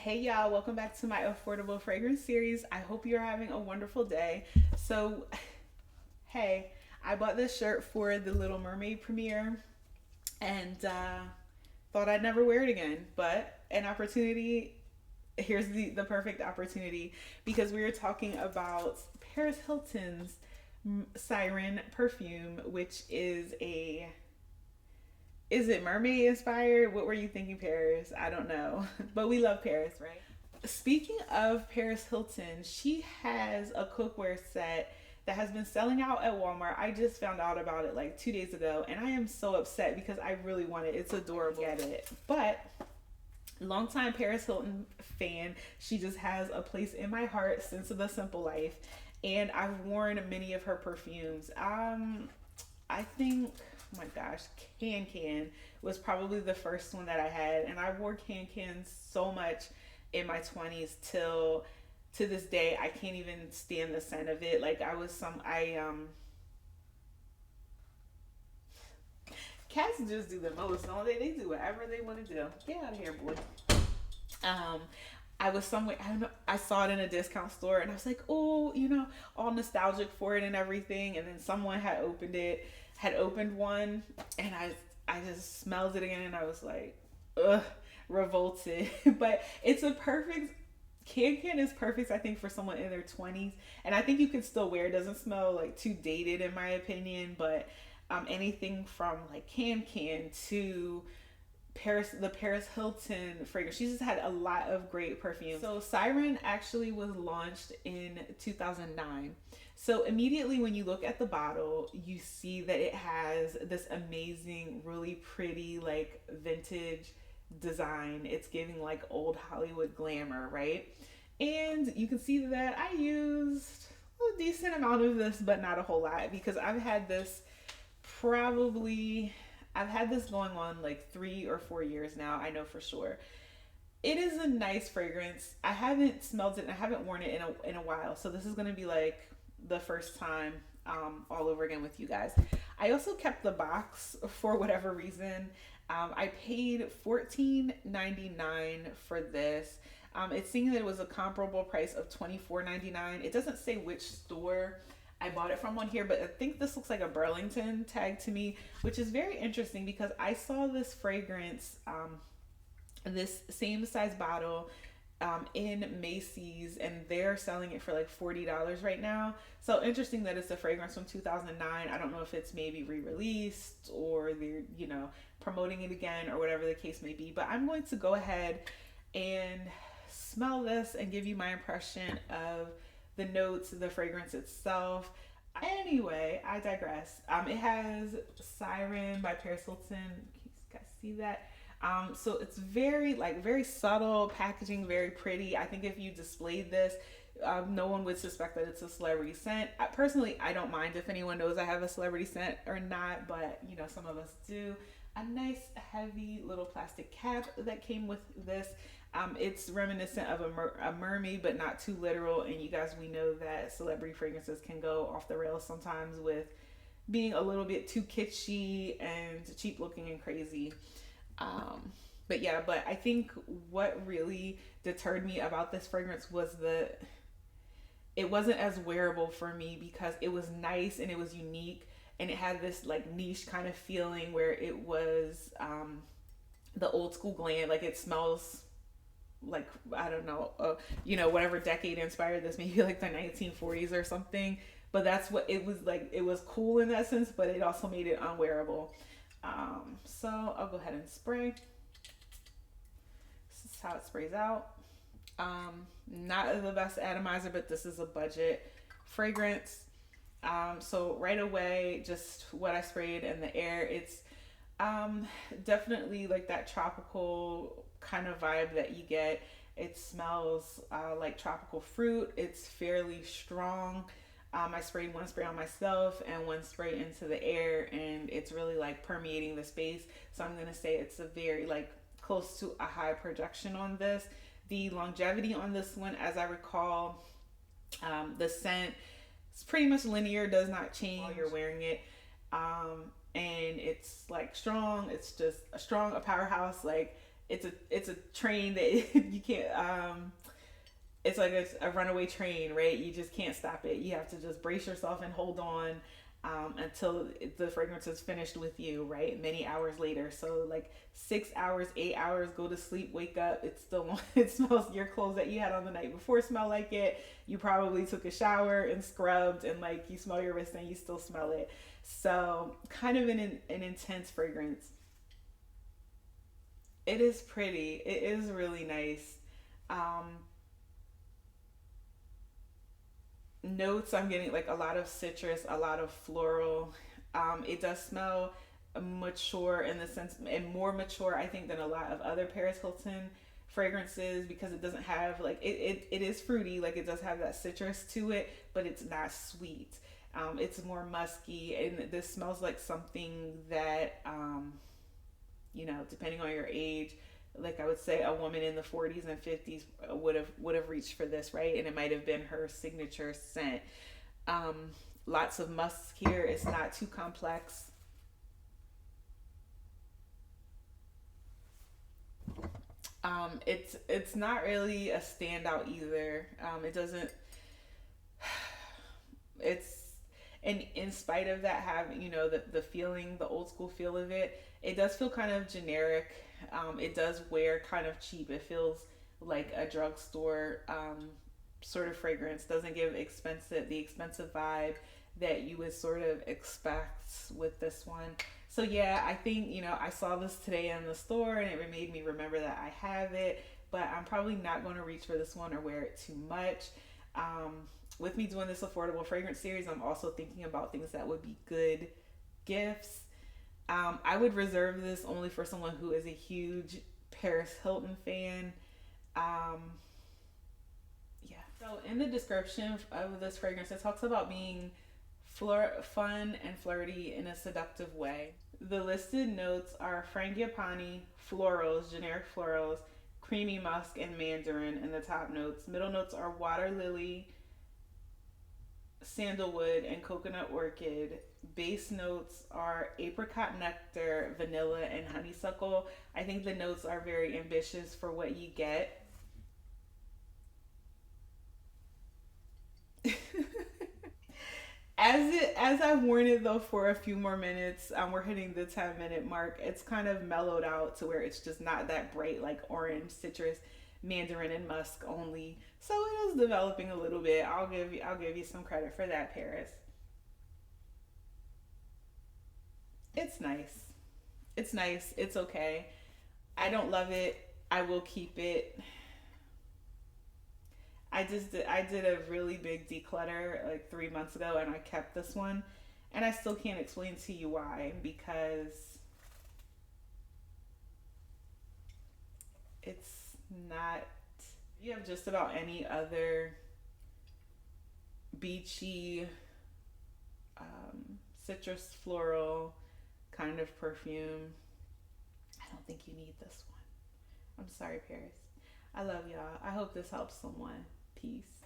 Hey y'all, welcome back to my affordable fragrance series. I hope you're having a wonderful day. So, hey, I bought this shirt for the Little Mermaid premiere and thought I'd never wear it again, but an opportunity. Here's the perfect opportunity because we were talking about Paris Hilton's Siren Perfume, which is it mermaid inspired? What were you thinking, Paris? I don't know. But we love Paris, right? Speaking of Paris Hilton, she has a cookware set that has been selling out at Walmart. I just found out about it like 2 days ago, and I am so upset because I really want it. It's adorable. Get it. But longtime Paris Hilton fan, she just has a place in my heart since the Simple Life. And I've worn many of her perfumes. I think, oh my gosh, Can Can was probably the first one that I had, and I wore Can Can so much in my 20s till to this day I can't even stand the scent of it. Like I was some I cats just do the most, don't they? They do whatever they want to do. Get out of here, boy. Um, I was somewhere. I don't know. I saw it in a discount store, and I was like, "Oh, all nostalgic for it and everything." And then someone had opened one, and I just smelled it again, and I was like, "Ugh," revolted. But it's a perfect. Can Can is perfect, I think, for someone in their 20s, and I think you can still wear it. It doesn't smell like too dated, in my opinion, but anything from like Can Can to the Paris Hilton fragrance. She's just had a lot of great perfumes. So Siren actually was launched in 2009. So immediately when you look at the bottle, you see that it has this amazing, really pretty, like vintage design. It's giving like old Hollywood glamour, right? And you can see that I used a decent amount of this, but not a whole lot because probably I've had this going on like 3 or 4 years now. I know for sure. It is a nice fragrance. I haven't smelled it and I haven't worn it in a while. So this is gonna be like the first time all over again with you guys. I also kept the box for whatever reason. I paid $14.99 for this. It's saying that it was a comparable price of $24.99. It doesn't say which store I bought it from on here, but I think this looks like a Burlington tag to me, which is very interesting because I saw this fragrance, this same size bottle, in Macy's, and they're selling it for like $40 right now. So interesting that it's a fragrance from 2009. I don't know if it's maybe re-released or they're promoting it again or whatever the case may be. But I'm going to go ahead and smell this and give you my impression of the notes, the fragrance itself. Anyway, I digress. It has Siren by Paris Hilton. You guys see that? So it's very subtle packaging, very pretty. I think if you displayed this, no one would suspect that it's a celebrity scent. Personally, I don't mind if anyone knows I have a celebrity scent or not, but some of us do. A nice heavy little plastic cap that came with this. It's reminiscent of a mermaid, but not too literal. And you guys, we know that celebrity fragrances can go off the rails sometimes with being a little bit too kitschy and cheap looking and crazy. But I think what really deterred me about this fragrance was it wasn't as wearable for me because it was nice and it was unique and it had this like niche kind of feeling where it was the old school glam. Like it smells like I don't know, whatever decade inspired this, maybe like the 1940s or something. But that's what it was like. It was cool in that sense, but it also made it unwearable. So I'll go ahead and spray. This is how it sprays out. Not the best atomizer, but this is a budget fragrance. So right away, just what I sprayed in the air, it's definitely like that tropical kind of vibe that you get. It smells like tropical fruit. It's fairly strong. I sprayed one spray on myself and one spray into the air, and it's really like permeating the space. So I'm gonna say it's a very like close to a high projection on this. The longevity on this one, as I recall, the scent is pretty much linear, does not change while you're wearing it. And it's like strong. It's just a powerhouse. Like it's a train that you can't it's like a runaway train, right? You just can't stop it. You have to just brace yourself and hold on until the fragrance is finished with you, right? Many hours later. So like 6 hours, 8 hours, go to sleep, wake up. It's still it smells. Your clothes that you had on the night before smell like it. You probably took a shower and scrubbed, and like you smell your wrist and you still smell it. So kind of an intense fragrance. It is pretty. It is really nice. Um, Notes, I'm getting like a lot of citrus, a lot of floral. It does smell mature in the sense, and more mature I think than a lot of other Paris Hilton fragrances, because it doesn't have like it is fruity, like it does have that citrus to it, but it's not sweet. It's more musky, and this smells like something that depending on your age, like I would say a woman in the 40s and 50s would have reached for this, right? And it might have been her signature scent. Um, Lots of musk here. It's not too complex. It's not really a standout either. It doesn't. It's and in spite of that, having the feeling, the old school feel of it, it does feel kind of generic. It does wear kind of cheap. It feels like a drugstore sort of fragrance. Doesn't give the expensive vibe that you would sort of expect with this one. So yeah, I think I saw this today in the store and it made me remember that I have it, but I'm probably not going to reach for this one or wear it too much. With me doing this affordable fragrance series, I'm also thinking about things that would be good gifts. I would reserve this only for someone who is a huge Paris Hilton fan. Um, yeah. So in the description of this fragrance, it talks about being fun and flirty in a seductive way. The listed notes are frangipani, florals, generic florals, creamy musk, and mandarin in the top notes. Middle notes are water lily, sandalwood, and coconut orchid. Base notes are apricot nectar, vanilla, and honeysuckle. I think the notes are very ambitious for what you get. As I've worn it though for a few more minutes, we're hitting the 10-minute mark. It's kind of mellowed out to where it's just not that bright like orange, citrus, mandarin, and musk only. So it is developing a little bit. I'll give you some credit for that, Paris. It's nice. It's nice. It's okay. I don't love it. I will keep it. I did a really big declutter like 3 months ago, and I kept this one, and I still can't explain to you why, because it's not. You have just about any other beachy, citrus floral kind of perfume. I don't think you need this one. I'm sorry, Paris. I love y'all. I hope this helps someone. Peace.